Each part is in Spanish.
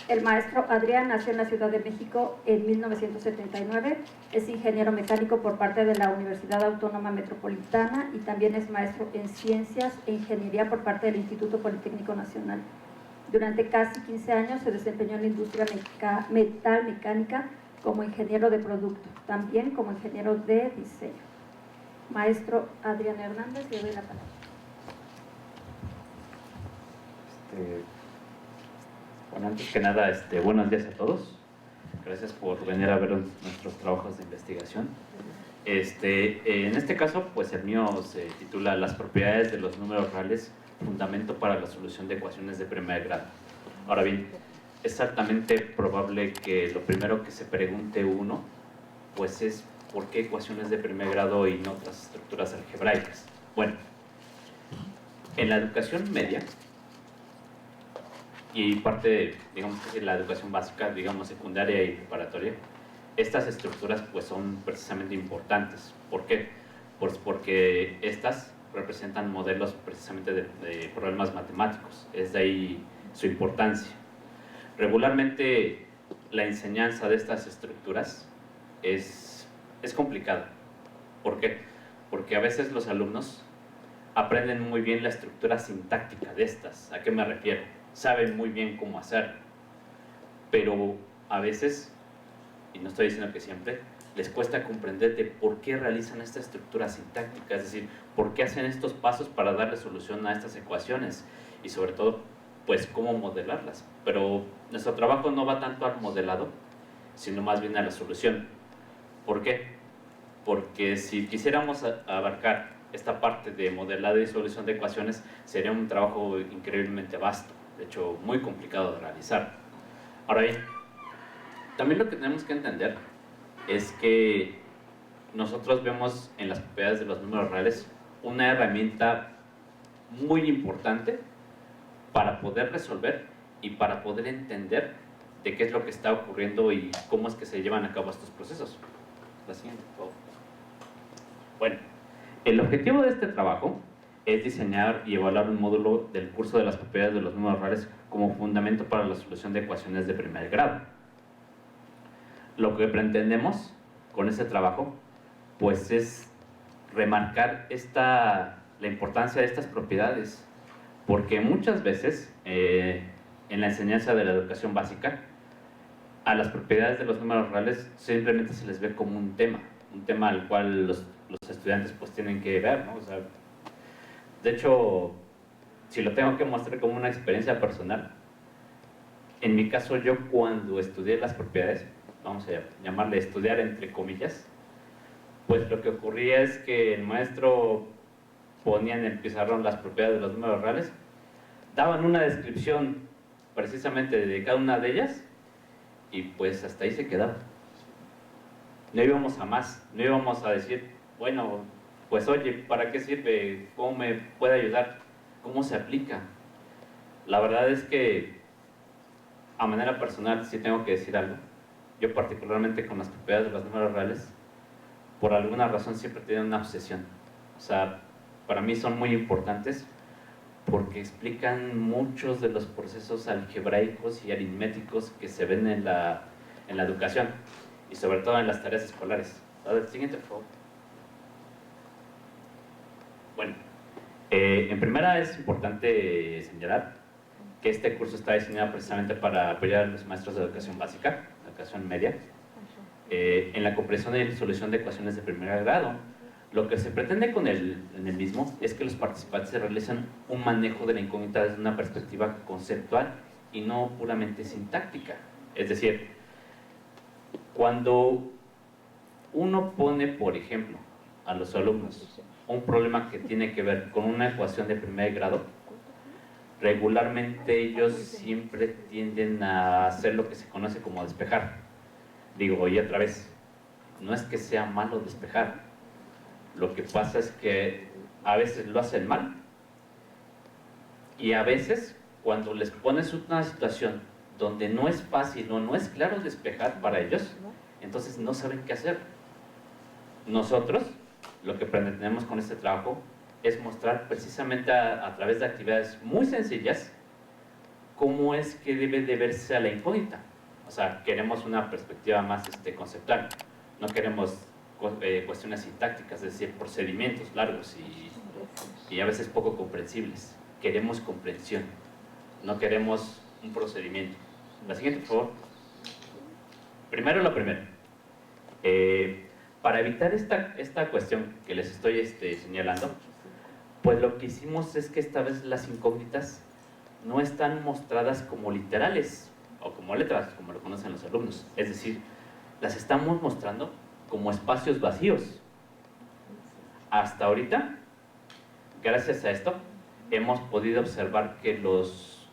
El maestro Adrián nació en la Ciudad de México en 1979, es ingeniero mecánico por parte de la Universidad Autónoma Metropolitana y también es maestro en Ciencias e Ingeniería por parte del Instituto Politécnico Nacional. Durante casi 15 años se desempeñó en la industria metalmecánica como ingeniero de producto, también como ingeniero de diseño. Maestro Adrián Hernández, le doy la palabra. Bueno, antes que nada, buenos días a todos. Gracias por venir a ver nuestros trabajos de investigación. En este caso, pues el mío se titula Las propiedades de los números reales, fundamento para la solución de ecuaciones de primer grado. Ahora bien, es altamente probable que lo primero que se pregunte uno, pues es ¿por qué ecuaciones de primer grado y no otras estructuras algebraicas? Bueno, en la educación media, y parte, digamos que de la educación básica, digamos secundaria y preparatoria, estas estructuras pues son precisamente importantes. ¿Por qué? Pues porque estas representan modelos precisamente de problemas matemáticos, es de ahí su importancia. Regularmente la enseñanza de estas estructuras es complicada. ¿Por qué? Porque a veces los alumnos aprenden muy bien la estructura sintáctica de estas. ¿A qué me refiero? Saben muy bien cómo hacer, pero a veces, y no estoy diciendo que siempre, les cuesta comprender de por qué realizan esta estructura sintáctica, es decir, por qué hacen estos pasos para darle solución a estas ecuaciones y sobre todo, pues cómo modelarlas. Pero nuestro trabajo no va tanto al modelado, sino más bien a la solución. ¿Por qué? Porque si quisiéramos abarcar esta parte de modelado y solución de ecuaciones, sería un trabajo increíblemente vasto, de hecho muy complicado de realizar. Ahora bien, también lo que tenemos que entender es que nosotros vemos en las propiedades de los números reales una herramienta muy importante para poder resolver y para poder entender de qué es lo que está ocurriendo y cómo es que se llevan a cabo estos procesos. La siguiente, por favor. Bueno, el objetivo de este trabajo es diseñar y evaluar un módulo del curso de las propiedades de los números reales como fundamento para la solución de ecuaciones de primer grado. Lo que pretendemos con este trabajo pues es remarcar la importancia de estas propiedades, porque muchas veces en la enseñanza de la educación básica a las propiedades de los números reales simplemente se les ve como un tema al cual los estudiantes pues tienen que ver, ¿no? O sea, de hecho, si lo tengo que mostrar como una experiencia personal, en mi caso yo cuando estudié las propiedades, vamos a llamarle estudiar entre comillas, pues lo que ocurría es que el maestro ponía en el pizarrón las propiedades de los números reales, daban una descripción precisamente de cada una de ellas y pues hasta ahí se quedaba. No íbamos a más, no íbamos a decir, bueno, pues oye, ¿para qué sirve? ¿Cómo me puede ayudar? ¿Cómo se aplica? La verdad es que a manera personal sí tengo que decir algo. Yo particularmente con las propiedades de los números reales, por alguna razón siempre he tenido una obsesión. O sea, para mí son muy importantes porque explican muchos de los procesos algebraicos y aritméticos que se ven en la educación y sobre todo en las tareas escolares. A ver, siguiente, por favor. Bueno, en primera es importante señalar que este curso está diseñado precisamente para apoyar a los maestros de educación básica, educación media, en la comprensión y solución de ecuaciones de primer grado. Lo que se pretende en el mismo es que los participantes realicen un manejo de la incógnita desde una perspectiva conceptual y no puramente sintáctica. Es decir, cuando uno pone, por ejemplo, a los alumnos un problema que tiene que ver con una ecuación de primer grado, regularmente ellos siempre tienden a hacer lo que se conoce como despejar. Digo, y otra vez, no es que sea malo despejar, lo que pasa es que a veces lo hacen mal y a veces cuando les pones una situación donde no es fácil o no es claro despejar para ellos, entonces no saben qué hacer. Nosotros lo que pretendemos con este trabajo es mostrar precisamente a través de actividades muy sencillas cómo es que debe de verse a la incógnita. O sea, queremos una perspectiva más conceptual, no queremos cuestiones sintácticas, es decir, procedimientos largos y a veces poco comprensibles. Queremos comprensión, no queremos un procedimiento. La siguiente, por favor. Primero lo primero. Para evitar esta cuestión que les estoy señalando, pues lo que hicimos es que esta vez las incógnitas no están mostradas como literales o como letras, como lo conocen los alumnos. Es decir, las estamos mostrando como espacios vacíos. Hasta ahorita, gracias a esto, hemos podido observar que los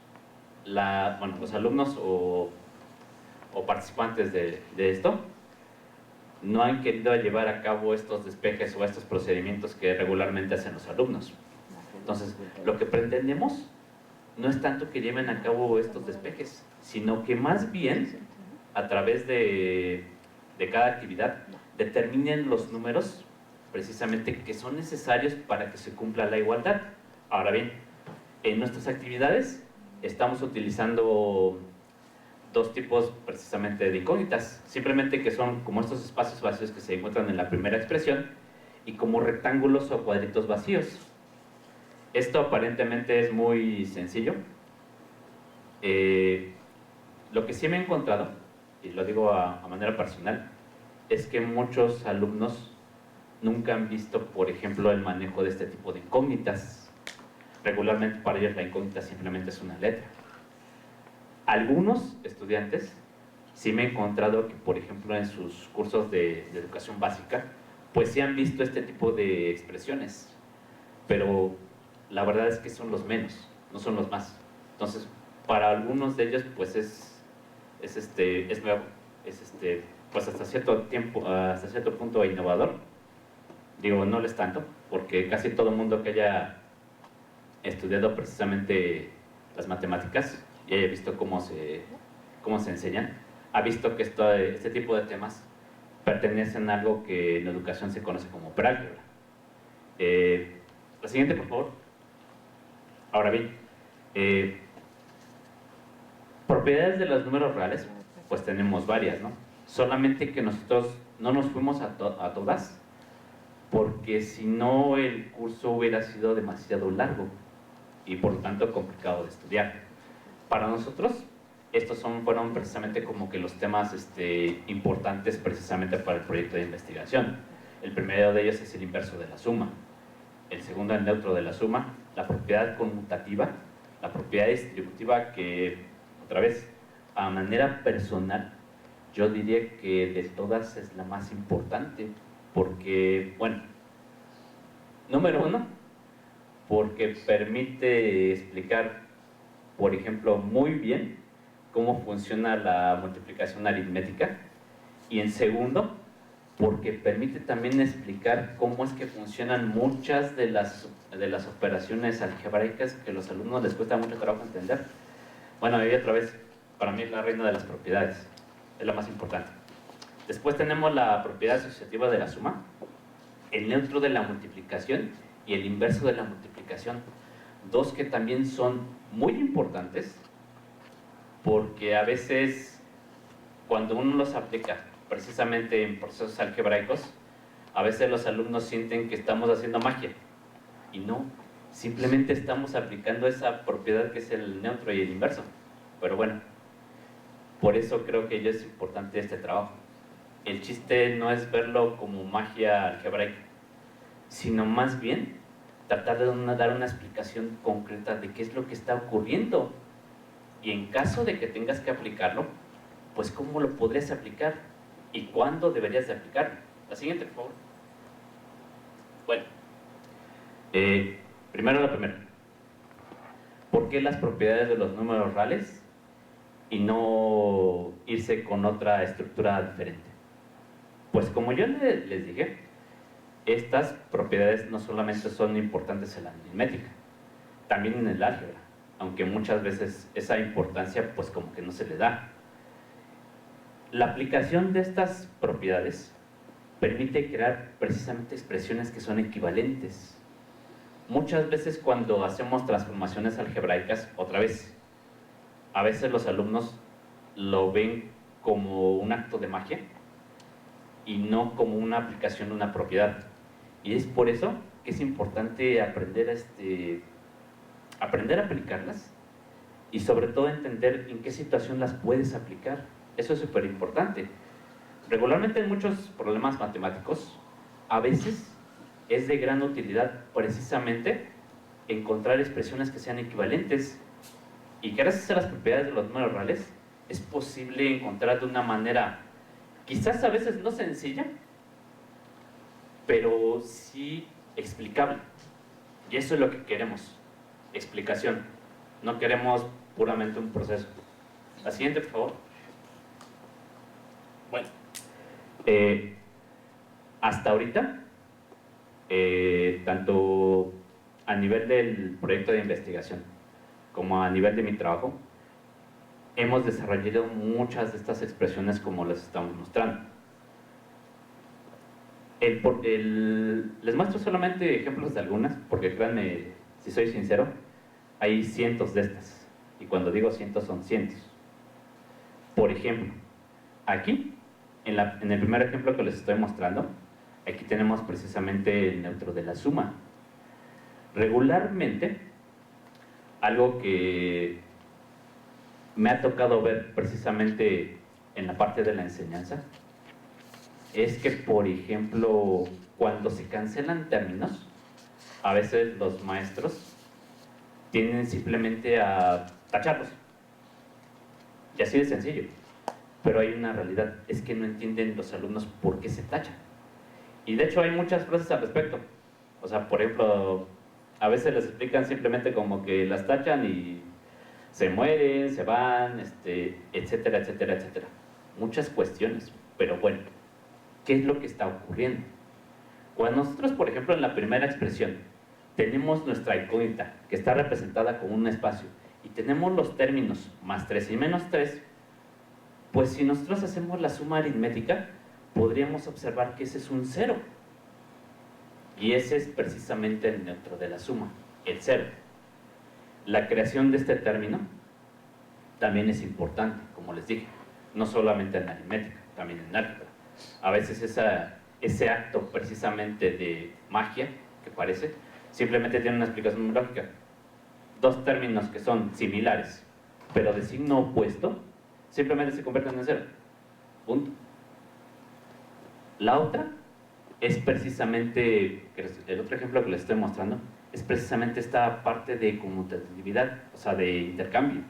alumnos o participantes de esto no han querido llevar a cabo estos despejes o estos procedimientos que regularmente hacen los alumnos. Entonces, lo que pretendemos no es tanto que lleven a cabo estos despejes, sino que más bien, a través de cada actividad, determinen los números precisamente que son necesarios para que se cumpla la igualdad. Ahora bien, en nuestras actividades estamos utilizando dos tipos precisamente de incógnitas, simplemente que son como estos espacios vacíos que se encuentran en la primera expresión y como rectángulos o cuadritos vacíos. Esto aparentemente es muy sencillo. Lo que sí me he encontrado, y lo digo a manera personal, es que muchos alumnos nunca han visto, por ejemplo, el manejo de este tipo de incógnitas. Regularmente para ellos la incógnita simplemente es una letra. Algunos estudiantes sí me he encontrado que, por ejemplo, en sus cursos de educación básica, pues sí han visto este tipo de expresiones, pero la verdad es que son los menos, no son los más. Entonces, para algunos de ellos, pues es nuevo, pues hasta cierto punto innovador. Digo, no les tanto, porque casi todo el mundo que haya estudiado precisamente las matemáticas y haya visto cómo se enseñan, ha visto que este tipo de temas pertenecen a algo que en educación se conoce como preálgebra. La siguiente, por favor. Ahora bien, propiedades de los números reales, pues tenemos varias, ¿no? Solamente que nosotros no nos fuimos a todas, porque si no el curso hubiera sido demasiado largo y por lo tanto complicado de estudiar. Para nosotros, estos fueron precisamente como que los temas importantes precisamente para el proyecto de investigación. El primero de ellos es el inverso de la suma, el segundo el neutro de la suma, la propiedad conmutativa, la propiedad distributiva, que otra vez, a manera personal, yo diría que de todas es la más importante, porque, bueno, número uno, porque permite explicar, por ejemplo, muy bien cómo funciona la multiplicación aritmética, y en segundo, porque permite también explicar cómo es que funcionan muchas de las operaciones algebraicas que a los alumnos les cuesta mucho trabajo entender. Bueno, y otra vez, para mí es la reina de las propiedades, es la más importante. Después tenemos la propiedad asociativa de la suma, el neutro de la multiplicación y el inverso de la multiplicación, dos que también son muy importantes, porque a veces cuando uno los aplica precisamente en procesos algebraicos, a veces los alumnos sienten que estamos haciendo magia, y no, simplemente estamos aplicando esa propiedad que es el neutro y el inverso. Pero bueno, por eso creo que ya es importante este trabajo. El chiste no es verlo como magia algebraica, sino más bien tratar de dar una explicación concreta de qué es lo que está ocurriendo, y en caso de que tengas que aplicarlo, pues cómo lo podrías aplicar y cuándo deberías de aplicarlo. La siguiente, por favor. Bueno, primero lo primero, ¿por qué las propiedades de los números reales y no irse con otra estructura diferente? Pues como yo les dije, estas propiedades no solamente son importantes en la aritmética, también en el álgebra, aunque muchas veces esa importancia pues como que no se le da. La aplicación de estas propiedades permite crear precisamente expresiones que son equivalentes. Muchas veces cuando hacemos transformaciones algebraicas, otra vez, a veces los alumnos lo ven como un acto de magia y no como una aplicación de una propiedad. Y es por eso que es importante aprender a aplicarlas y sobre todo entender en qué situación las puedes aplicar. Eso es súper importante. Regularmente en muchos problemas matemáticos, a veces es de gran utilidad precisamente encontrar expresiones que sean equivalentes, y gracias a las propiedades de los números reales es posible encontrar de una manera quizás a veces no sencilla, pero sí explicable. Y eso es lo que queremos, explicación. No queremos puramente un proceso. La siguiente, por favor. Bueno, hasta ahorita, tanto a nivel del proyecto de investigación como a nivel de mi trabajo, hemos desarrollado muchas de estas expresiones como las estamos mostrando. Les muestro solamente ejemplos de algunas, porque créanme, si soy sincero, hay cientos de estas. Y cuando digo cientos, son cientos. Por ejemplo, aquí, en el primer ejemplo que les estoy mostrando, aquí tenemos precisamente el neutro de la suma. Regularmente, algo que me ha tocado ver precisamente en la parte de la enseñanza es que, por ejemplo, cuando se cancelan términos, a veces los maestros tienden simplemente a tacharlos. Y así de sencillo. Pero hay una realidad, es que no entienden los alumnos por qué se tachan. Y de hecho hay muchas frases al respecto. O sea, por ejemplo, a veces les explican simplemente como que las tachan y se mueren, se van, etcétera, etcétera, etcétera. Muchas cuestiones, pero bueno, ¿qué es lo que está ocurriendo? Cuando nosotros, por ejemplo, en la primera expresión tenemos nuestra incógnita que está representada con un espacio y tenemos los términos más 3 y menos 3, pues si nosotros hacemos la suma aritmética, podríamos observar que ese es un 0. Y ese es precisamente el neutro de la suma, el 0. La creación de este término también es importante, como les dije, no solamente en aritmética, también en álgebra. A veces ese acto precisamente de magia, que parece, simplemente tiene una explicación muy lógica. Dos términos que son similares, pero de signo opuesto, simplemente se convierten en 0. Punto. La otra es precisamente, el otro ejemplo que les estoy mostrando, es precisamente esta parte de conmutatividad, o sea, de intercambio.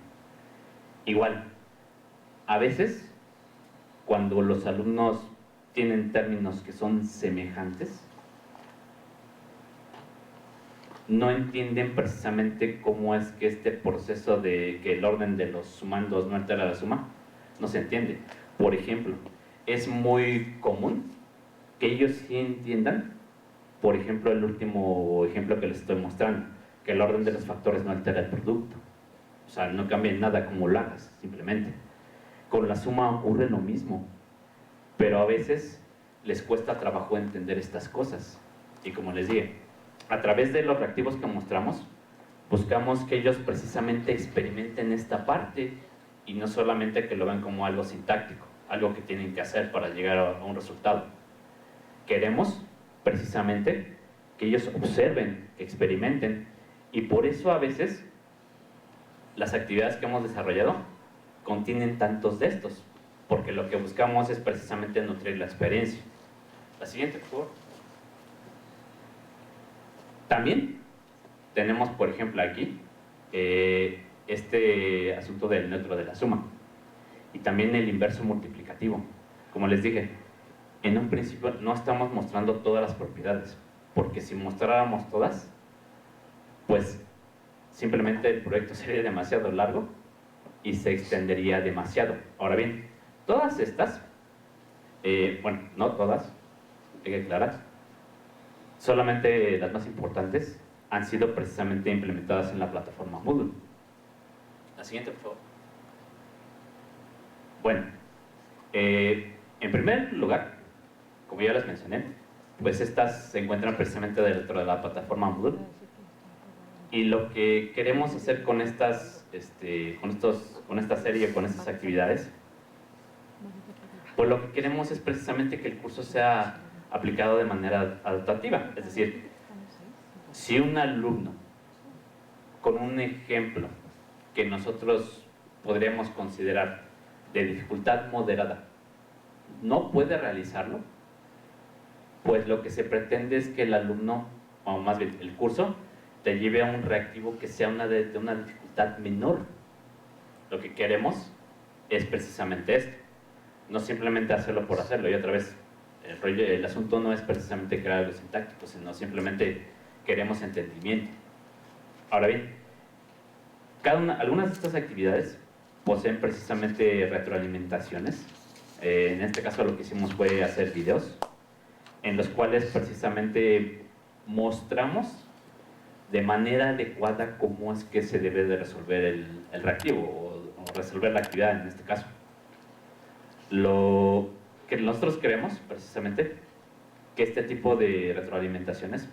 Igual, a veces, cuando los alumnos tienen términos que son semejantes, no entienden precisamente cómo es que este proceso de que el orden de los sumandos no altera la suma, no se entiende. Por ejemplo, es muy común que ellos sí entiendan, por ejemplo, el último ejemplo que les estoy mostrando, que el orden de los factores no altera el producto. O sea, no cambia nada como lo hagas, simplemente. Con la suma ocurre lo mismo, pero a veces les cuesta trabajo entender estas cosas. Y como les dije, a través de los reactivos que mostramos, buscamos que ellos precisamente experimenten esta parte y no solamente que lo vean como algo sintáctico, algo que tienen que hacer para llegar a un resultado. Queremos precisamente que ellos observen, que experimenten, y por eso a veces las actividades que hemos desarrollado contienen tantos de estos, porque lo que buscamos es precisamente nutrir la experiencia. La siguiente, por favor. También tenemos, por ejemplo, aquí este asunto del neutro de la suma y también el inverso multiplicativo. Como les dije, en un principio no estamos mostrando todas las propiedades, porque si mostráramos todas, pues simplemente el proyecto sería demasiado largo y se extendería demasiado. Ahora bien, todas estas, bueno, no todas, hay que aclarar, solamente las más importantes han sido precisamente implementadas en la plataforma Moodle. La siguiente, por favor. Bueno, en primer lugar, como ya les mencioné, pues estas se encuentran precisamente dentro de la plataforma Moodle. Y lo que queremos hacer con estas con esta serie, con estas actividades, pues lo que queremos es precisamente que el curso sea aplicado de manera adaptativa. Es decir, si un alumno con un ejemplo que nosotros podríamos considerar de dificultad moderada no puede realizarlo, pues lo que se pretende es que el alumno, o más bien el curso, te lleve a un reactivo que sea de una dificultad menor. Lo que queremos es precisamente esto, no simplemente hacerlo por hacerlo. Y otra vez, el asunto no es precisamente crear algo sintáctico, sino simplemente queremos entendimiento. Ahora bien, algunas de estas actividades poseen precisamente retroalimentaciones. En este caso lo que hicimos fue hacer videos en los cuales precisamente mostramos de manera adecuada cómo es que se debe de resolver el reactivo o resolver la actividad en este caso. Lo que nosotros queremos precisamente que este tipo de retroalimentaciones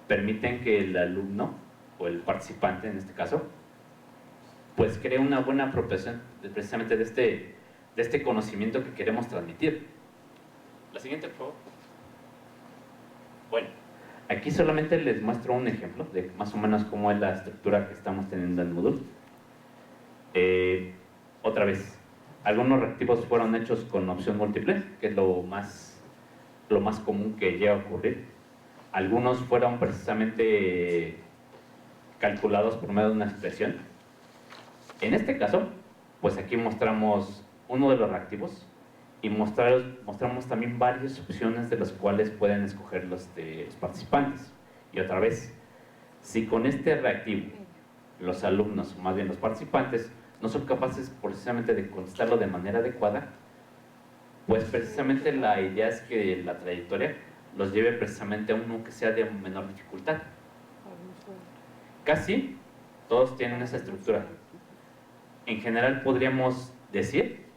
permiten que el alumno o el participante en este caso pues cree una buena apropiación precisamente de este conocimiento que queremos transmitir. La siguiente, por favor. Bueno, aquí solamente les muestro un ejemplo de más o menos cómo es la estructura que estamos teniendo en Moodle. Otra vez, algunos reactivos fueron hechos con opción múltiple, que es lo más común que llega a ocurrir. Algunos fueron precisamente calculados por medio de una expresión. En este caso, pues aquí mostramos uno de los reactivos y mostramos también varias opciones de las cuales pueden escoger los participantes. Y otra vez, si con este reactivo los alumnos, o más bien los participantes, no son capaces precisamente de contestarlo de manera adecuada, pues precisamente la idea es que la trayectoria los lleve precisamente a uno que sea de menor dificultad. Casi todos tienen esa estructura. En general podríamos decir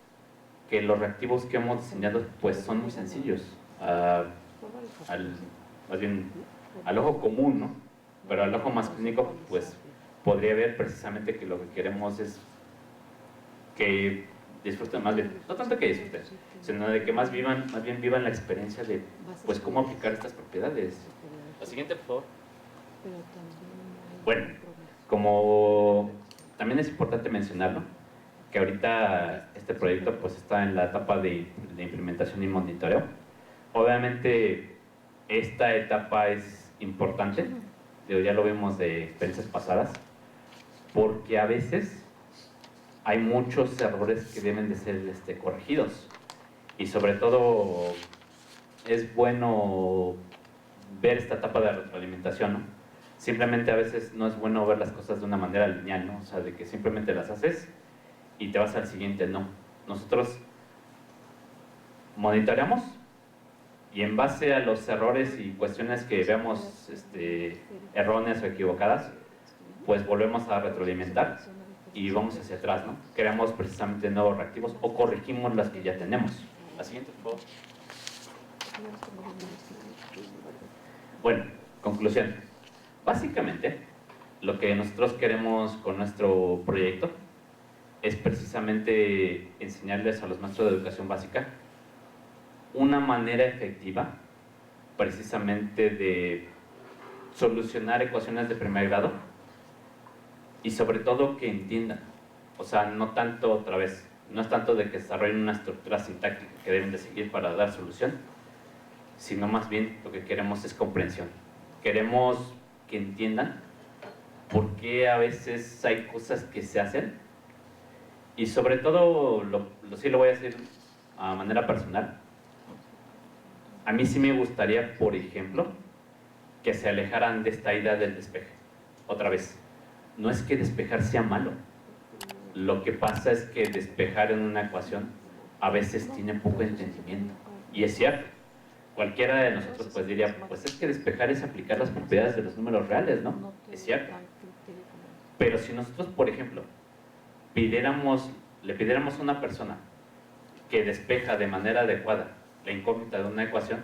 que los reactivos que hemos diseñado pues son muy sencillos, más bien al ojo común, ¿no? Pero al ojo más clínico pues podría ver precisamente que lo que queremos es que disfruten, más bien, no tanto que disfruten, sino de que más bien vivan la experiencia de pues cómo aplicar estas propiedades. La siguiente, por favor. Bueno, como también es importante mencionarlo, que ahorita este proyecto pues está en la etapa de implementación y monitoreo. Obviamente esta etapa es importante, ya lo vimos de experiencias pasadas, porque a veces hay muchos errores que deben de ser corregidos y sobre todo es bueno ver esta etapa de retroalimentación, ¿no? Simplemente a veces no es bueno ver las cosas de una manera lineal, ¿no? O sea, de que simplemente las haces y te vas al siguiente, no. Nosotros monitoreamos y en base a los errores y cuestiones que veamos erróneas o equivocadas, pues volvemos a retroalimentar y vamos hacia atrás, ¿no? Creamos precisamente nuevos reactivos o corregimos las que ya tenemos. La siguiente, por favor. Bueno, conclusión. Básicamente, lo que nosotros queremos con nuestro proyecto es precisamente enseñarles a los maestros de educación básica una manera efectiva precisamente de solucionar ecuaciones de primer grado y sobre todo que entiendan, o sea, no tanto otra vez, no es tanto de que desarrollen una estructura sintáctica que deben de seguir para dar solución, sino más bien lo que queremos es comprensión. Queremos que entiendan por qué a veces hay cosas que se hacen y sobre todo, sí lo voy a decir a manera personal, a mí sí me gustaría, por ejemplo, que se alejaran de esta idea del despeje. Otra vez, no es que despejar sea malo, lo que pasa es que despejar en una ecuación a veces tiene poco entendimiento, y es cierto. Cualquiera de nosotros pues diría, pues es que despejar es aplicar las propiedades de los números reales, ¿no? Es cierto. Pero si nosotros, por ejemplo, le pidiéramos a una persona que despeja de manera adecuada la incógnita de una ecuación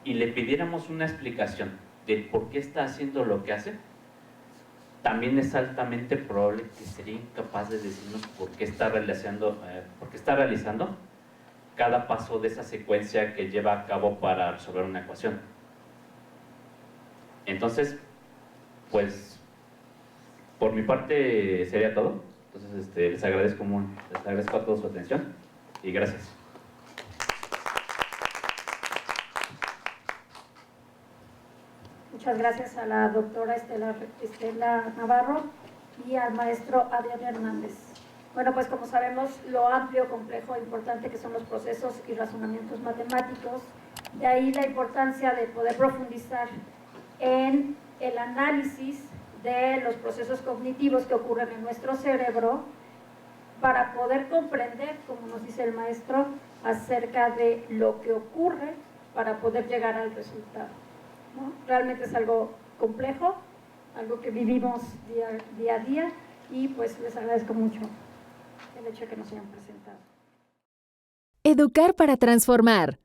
y le pidiéramos una explicación de por qué está haciendo lo que hace, también es altamente probable que sería incapaz de decirnos por qué está realizando cada paso de esa secuencia que lleva a cabo para resolver una ecuación. Entonces, pues, por mi parte sería todo. Entonces, les agradezco a todos su atención y gracias. Muchas gracias a la doctora Estela Navarro y al maestro Adrián Hernández. Bueno, pues como sabemos, lo amplio, complejo e importante que son los procesos y razonamientos matemáticos, de ahí la importancia de poder profundizar en el análisis de los procesos cognitivos que ocurren en nuestro cerebro para poder comprender, como nos dice el maestro, acerca de lo que ocurre para poder llegar al resultado, ¿no? Realmente es algo complejo, algo que vivimos día a día, y pues les agradezco mucho el hecho de que nos hayan presentado. Educar para transformar.